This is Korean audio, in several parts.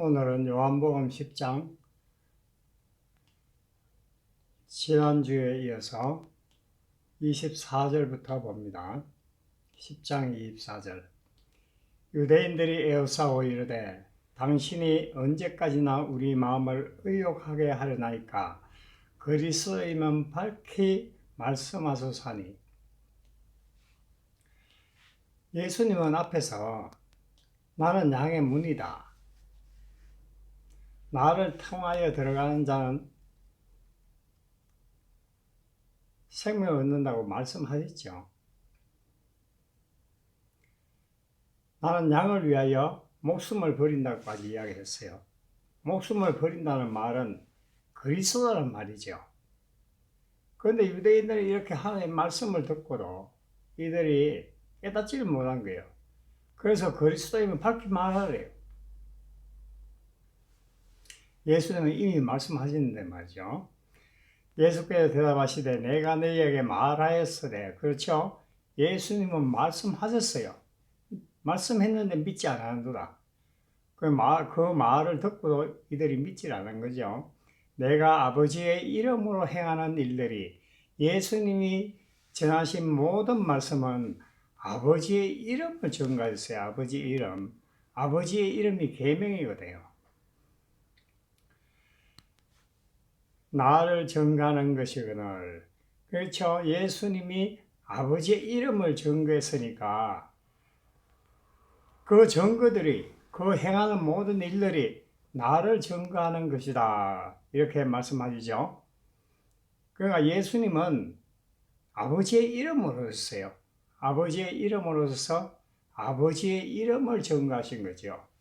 오늘은 요한복음 10장, 지난주에 이어서 24절부터 봅니다. 10장 24절. 유대인들이 에워싸고 이르되 당신이 언제까지나 우리 마음을 의욕하게 하려나이까 그리스도이면 밝히 말씀하소서하니. 예수님은 앞에서 나는 양의 문이다, 나를 통하여 들어가는 자는 생명을 얻는다고 말씀하셨죠. 나는 양을 위하여 목숨을 버린다고까지 이야기했어요. 목숨을 버린다는 말은 그리스도라는 말이죠. 그런데 유대인들이 이렇게 하나님의 말씀을 듣고도 이들이 깨닫지를 못한 거예요. 그래서 그리스도이면 밝히 말하래요. 예수님은 이미 말씀하시는데 말이죠. 예수께서 대답하시되 내가 너희에게 말하였으되. 그렇죠? 예수님은 말씀하셨어요. 말씀했는데 믿지 않았는도다. 그 말을 듣고도 이들이 믿지 않은 거죠. 내가 아버지의 이름으로 행하는 일들이, 예수님이 전하신 모든 말씀은 아버지의 이름을 전가했어요. 아버지의 이름. 아버지의 이름이 계명이거든요. 나를 전가하는 것이거늘. 그렇죠? 예수님이 아버지의 이름을 전거했으니까 그 전거들이, 그 행하는 모든 일들이 나를 전거하는 것이다, 이렇게 말씀하시죠. 그러니까 예수님은 아버지의 이름으로 했어요. 아버지의 이름으로서 아버지의 이름을 전거하신 거죠.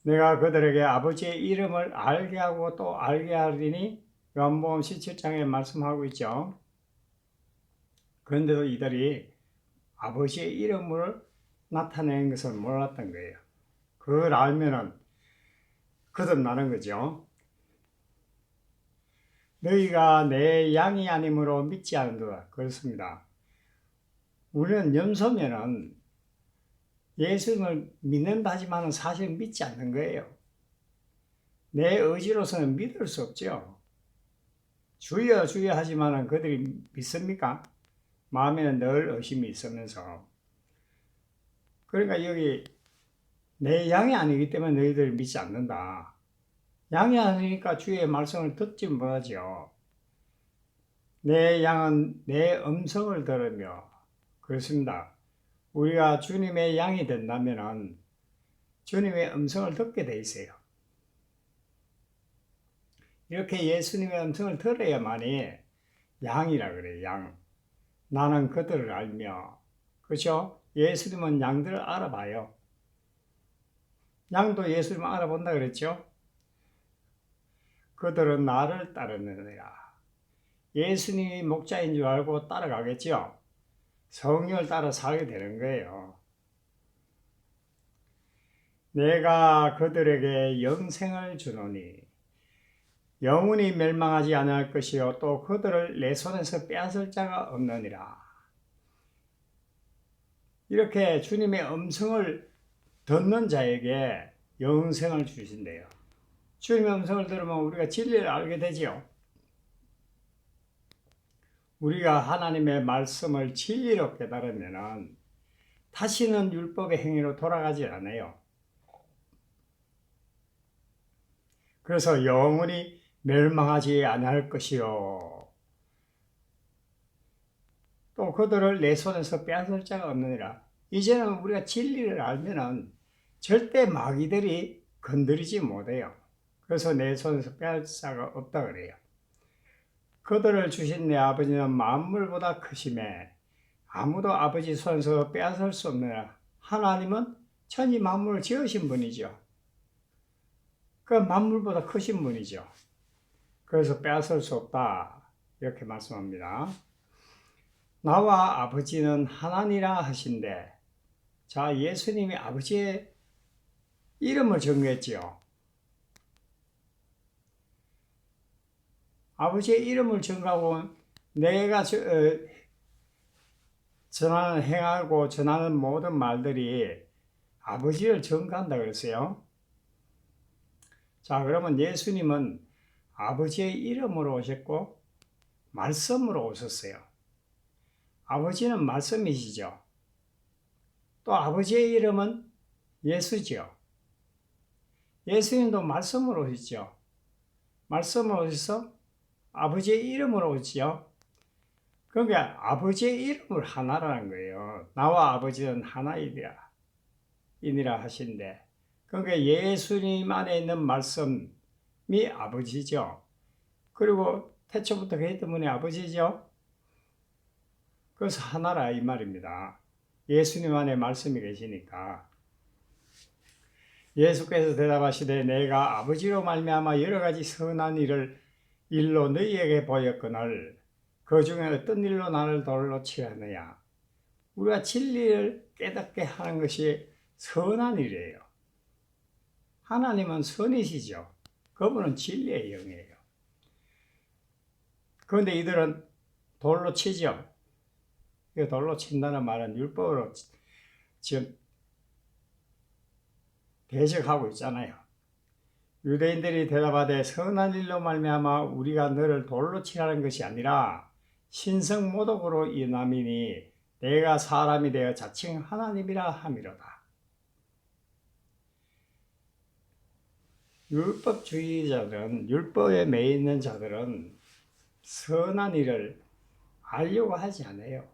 내가 그들에게 아버지의 이름을 알게 하고 또 알게 하리니, 요한복음 17장에 말씀하고 있죠. 그런데도 이들이 아버지의 이름을 나타내는 것을 몰랐던 거예요. 그걸 알면은 거듭나는 거죠. 너희가 내 양이 아니므로 믿지 않는도다. 그렇습니다. 우리는 염소면은 예수님을 믿는다 하지만 사실 믿지 않는 거예요. 내 의지로서는 믿을 수 없죠. 주여 주여 하지만 그들이 믿습니까? 마음에는 늘 의심이 있으면서. 그러니까 여기 내 양이 아니기 때문에 너희들 믿지 않는다. 양이 아니니까 주의 말씀을 듣지 못하죠. 내 양은 내 음성을 들으며. 그렇습니다. 우리가 주님의 양이 된다면 주님의 음성을 듣게 돼 있어요. 이렇게 예수님의 음성을 들어야만이 양이라 그래요. 양. 나는 그들을 알며. 그렇죠? 예수님은 양들을 알아봐요. 양도 예수님을 알아본다 그랬죠? 그들은 나를 따르느니라. 예수님이 목자인 줄 알고 따라가겠죠? 성령을 따라 살게 되는 거예요. 내가 그들에게 영생을 주노니 영원히 멸망하지 않을 것이요 또 그들을 내 손에서 빼앗을 자가 없느니라. 이렇게 주님의 음성을 듣는 자에게 영생을 주신대요. 주님의 음성을 들으면 우리가 진리를 알게 되지요. 우리가 하나님의 말씀을 진리로 깨달으면 다시는 율법의 행위로 돌아가지 않아요. 그래서 영원히 멸망하지 않을 것이요 또 그들을 내 손에서 빼앗을 자가 없느니라. 이제는 우리가 진리를 알면 절대 마귀들이 건드리지 못해요. 그래서 내 손에서 빼앗을 자가 없다 그래요. 그들을 주신 내 아버지는 만물보다 크심에 아무도 아버지 손에서 빼앗을 수 없느니라. 하나님은 천지 만물을 지으신 분이죠. 그 만물보다 크신 분이죠. 그래서 빼앗을 수 없다, 이렇게 말씀합니다. 나와 아버지는 하나니라 하신대. 자, 예수님이 아버지의 이름을 정했지요. 아버지의 이름을 정하고 내가 전하는 행하고 전하는 모든 말들이 아버지를 전가한다 그랬어요. 자, 그러면 예수님은 아버지의 이름으로 오셨고 말씀으로 오셨어요. 아버지는 말씀이시죠. 또 아버지의 이름은 예수죠. 예수님도 말씀으로 오셨죠. 말씀으로 오셔서 아버지의 이름으로 오시죠. 그러니까 아버지의 이름을 하나라는 거예요. 나와 아버지는 하나이니라 하신데, 그러니까 예수님 안에 있는 말씀이 아버지죠. 그리고 태초부터 계셨던 분이 아버지죠. 그래서 하나라 이 말입니다. 예수님 안에 말씀이 계시니까. 예수께서 대답하시되 내가 아버지로 말미암아 여러 가지 선한 일로 너희에게 보였거늘 그 중에 어떤 일로 나를 돌로 치하느냐. 우리가 진리를 깨닫게 하는 것이 선한 일이에요. 하나님은 선이시죠. 그분은 진리의 영이에요. 그런데 이들은 돌로 치죠. 돌로 친다는 말은 율법으로 지금 대적하고 있잖아요. 유대인들이 대답하되 선한 일로 말미암아 우리가 너를 돌로 치라는 것이 아니라 신성모독으로 인함이니 내가 사람이 되어 자칭 하나님이라 함이로다. 율법주의자들은, 율법에 매여 있는 자들은 선한 일을 알려고 하지 않아요.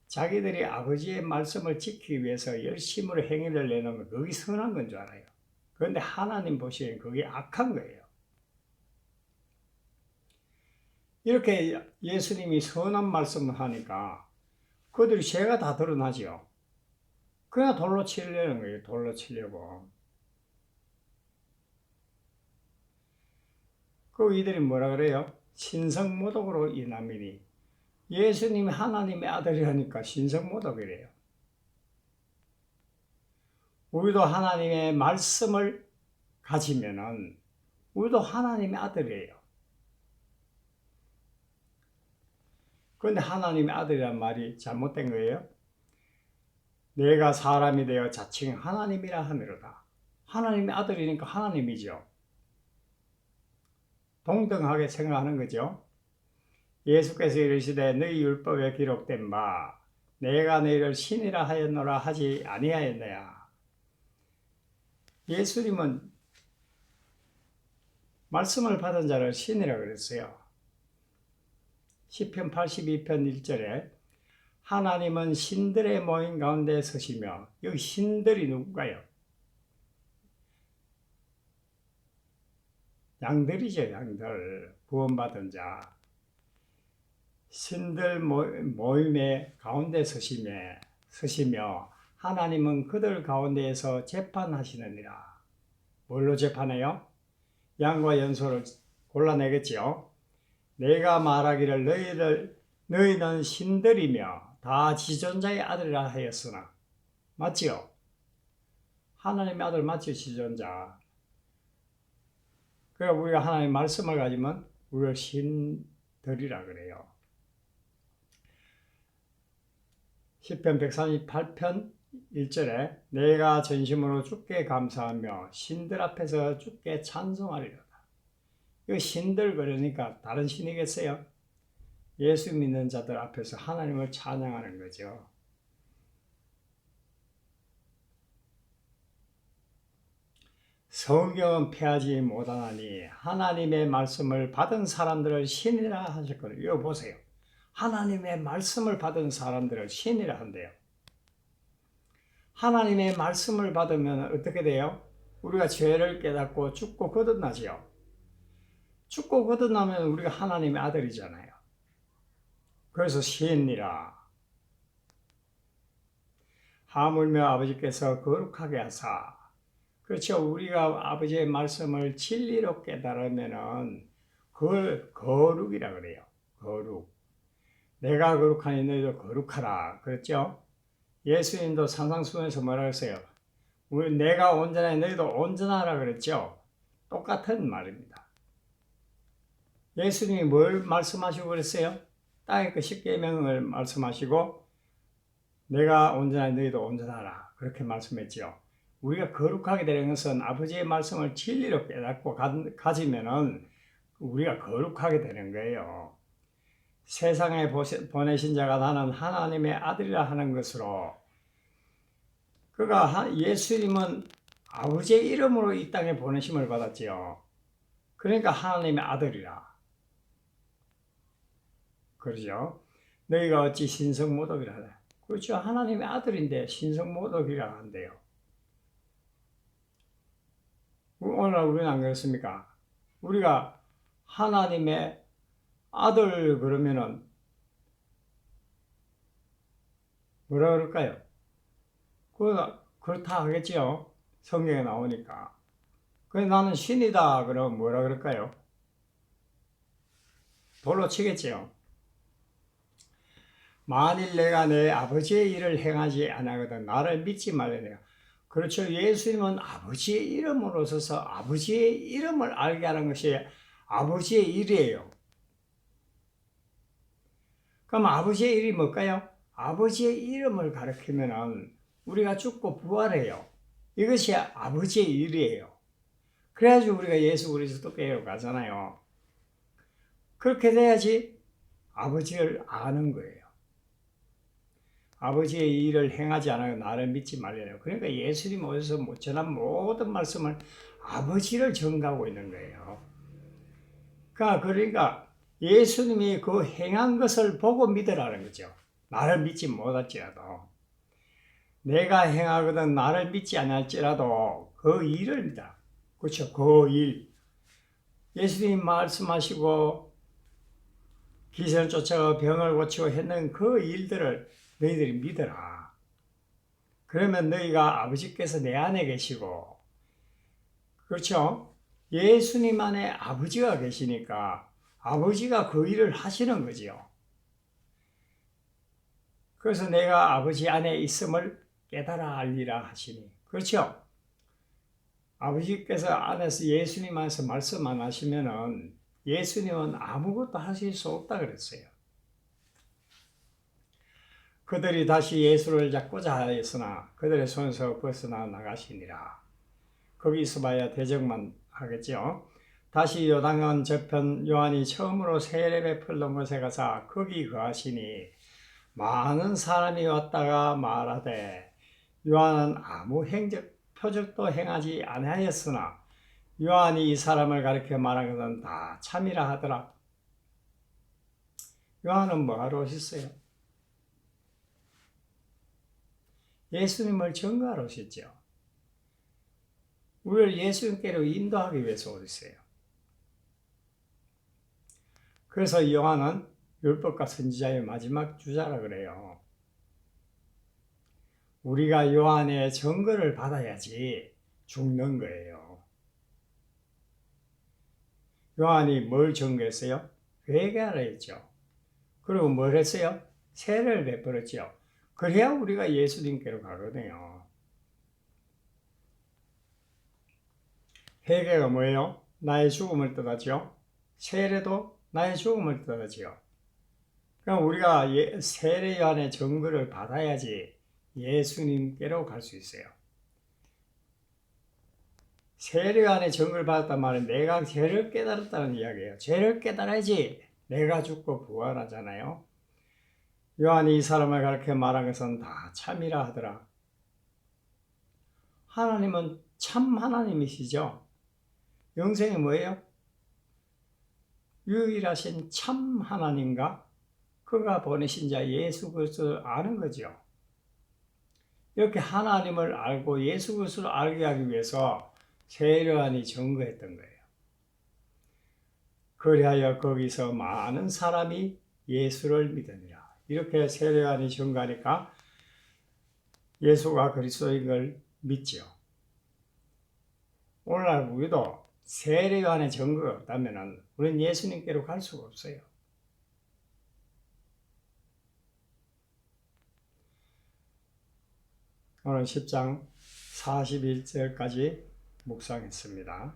자기들이 아버지의 말씀을 지키기 위해서 열심으로 행위를 내놓으면 그게 선한 건 줄 알아요. 그런데 하나님 보시기엔 그게 악한 거예요. 이렇게 예수님이 선한 말씀을 하니까 그들이 죄가 다 드러나죠. 그냥 돌로 치려는 거예요. 돌로 치려고. 그 이들이 뭐라 그래요? 신성모독으로 인함이니. 예수님이 하나님의 아들이라니까 신성모독이래요. 우리도 하나님의 말씀을 가지면은 우리도 하나님의 아들이에요. 그런데 하나님의 아들이란 말이 잘못된 거예요. 내가 사람이 되어 자칭 하나님이라 하미로다. 하나님의 아들이니까 하나님이죠. 동등하게 생각하는 거죠. 예수께서 이르시되 너희 율법에 기록된 바 내가 너희를 신이라 하였노라 하지 아니하였느냐. 예수님은 말씀을 받은 자를 신이라 그랬어요. 시편 82편 1절에 하나님은 신들의 모임 가운데 서시며, 여기 신들이 누군가요? 양들이죠. 양들, 구원받은 자. 신들 모임의 가운데 서시며 하나님은 그들 가운데에서 재판하시느니라. 뭘로 재판해요? 양과 연소를 골라내겠지요. 내가 말하기를 너희는 신들이며 다 지존자의 아들이라 하였으나. 맞지요? 하나님의 아들 맞지요? 지존자. 그러니까 우리가 하나님의 말씀을 가지면 우리를 신들이라 그래요. 시편 138편 1절에 내가 전심으로 주께 감사하며 신들 앞에서 주께 찬송하리로다. 이 신들 그러니까 다른 신이겠어요? 예수 믿는 자들 앞에서 하나님을 찬양하는 거죠. 성경은 패하지 못하나니 하나님의 말씀을 받은 사람들을 신이라 하셨거든요. 이거 보세요. 하나님의 말씀을 받은 사람들을 신이라 한대요. 하나님의 말씀을 받으면 어떻게 돼요? 우리가 죄를 깨닫고 죽고 거듭나지요. 죽고 거듭나면 우리가 하나님의 아들이잖아요. 그래서 신이라. 하물며 아버지께서 거룩하게 하사. 그렇죠. 우리가 아버지의 말씀을 진리로 깨달으면은 그걸 거룩이라 그래요. 거룩. 내가 거룩하니 너희도 거룩하라. 그렇죠? 예수님도 산상수훈에서 뭐라 그랬어요? 내가 온전하니 너희도 온전하라 그랬죠? 똑같은 말입니다. 예수님이 뭘 말씀하시고 그랬어요? 땅의 그 십계명을 말씀하시고 내가 온전하니 너희도 온전하라. 그렇게 말씀했지요. 우리가 거룩하게 되는 것은 아버지의 말씀을 진리로 깨닫고 가지면은 우리가 거룩하게 되는 거예요. 세상에 보내신 자가 나는 하나님의 아들이라 하는 것으로, 그가 예수님은 아버지의 이름으로 이 땅에 보내심을 받았지요. 그러니까 하나님의 아들이라. 그러죠. 너희가 어찌 신성모독이라 하냐. 그렇죠. 하나님의 아들인데 신성모독이라 한대요. 오늘 우리는 안 그렇습니까? 우리가 하나님의 아들 그러면은 뭐라 그럴까요? 그렇다 하겠지요. 성경에 나오니까. 그래 나는 신이다 그러면 뭐라 그럴까요? 돌로 치겠지요. 만일 내가 내 아버지의 일을 행하지 아니하거든 나를 믿지 말래요. 그렇죠. 예수님은 아버지의 이름으로 서서 아버지의 이름을 알게 하는 것이 아버지의 일이에요. 그럼 아버지의 일이 뭘까요? 아버지의 이름을 가리키면 우리가 죽고 부활해요. 이것이 아버지의 일이에요. 그래야지 우리가 예수 그리스도께로 가잖아요. 그렇게 돼야지 아버지를 아는 거예요. 아버지의 일을 행하지 않아요. 나를 믿지 말래요. 그러니까 예수님 어디서 전한 모든 말씀을 아버지를 전가하고 있는 거예요. 그러니까 예수님이 그 행한 것을 보고 믿으라는 거죠. 나를 믿지 못할지라도. 내가 행하거든 나를 믿지 않을지라도 그 일을 믿어. 그렇죠. 그 일. 예수님 말씀하시고 기생을 쫓아가 병을 고치고 했는 그 일들을 너희들이 믿어라. 그러면 너희가 아버지께서 내 안에 계시고, 그렇죠? 예수님 안에 아버지가 계시니까 아버지가 그 일을 하시는 거지요. 그래서 내가 아버지 안에 있음을 깨달아 알리라 하시니. 그렇죠? 아버지께서 안에서 예수님 안에서 말씀 안 하시면은 예수님은 아무것도 하실 수 없다 그랬어요. 그들이 다시 예수를 잡고자 하였으나 그들의 손에서 벗어나 나가시니라. 거기 있어봐야 대적만 하겠죠. 다시 요단강 저편 요한이 처음으로 세례 베풀던 곳에 가서 거기 거하시니 많은 사람이 왔다가 말하되 요한은 아무 표적도 행하지 아니하였으나 요한이 이 사람을 가리켜 말한 것은 다 참이라 하더라. 요한은 뭐하러 오셨어요? 예수님을 증거하러 오셨죠. 우리를 예수님께로 인도하기 위해서 오셨어요. 그래서 요한은 율법과 선지자의 마지막 주자라 그래요. 우리가 요한의 증거를 받아야지 죽는 거예요. 요한이 뭘 증거했어요? 회개하라 했죠. 그리고 뭘 했어요? 세례를 베풀었죠. 그래야 우리가 예수님께로 가거든요. 회개가 뭐예요? 나의 죽음을 뜻하죠. 세례도 나의 죽음을 뜻하지요. 그럼 우리가 세례 요한의 증거를 받아야지 예수님께로 갈 수 있어요. 세례 요한의 증거를 받았단 말은 내가 죄를 깨달았다는 이야기예요. 죄를 깨달아야지 내가 죽고 부활하잖아요. 요한이 이 사람을 가르쳐 말한 것은 다 참이라 하더라. 하나님은 참 하나님이시죠. 영생이 뭐예요? 유일하신 참 하나님과 그가 보내신 자 예수 그리스도를 아는 거죠. 이렇게 하나님을 알고 예수 그리스도를 알게 하기 위해서 세례 요한이 증거했던 거예요. 그리하여 거기서 많은 사람이 예수를 믿으니라. 이렇게 세례 요한이 증거하니까 예수가 그리스도인 걸 믿죠. 오늘날 우리도 세례 요한의 증거가 없다면 우리는 예수님께로 갈 수가 없어요. 오늘 10장 41절까지 묵상했습니다.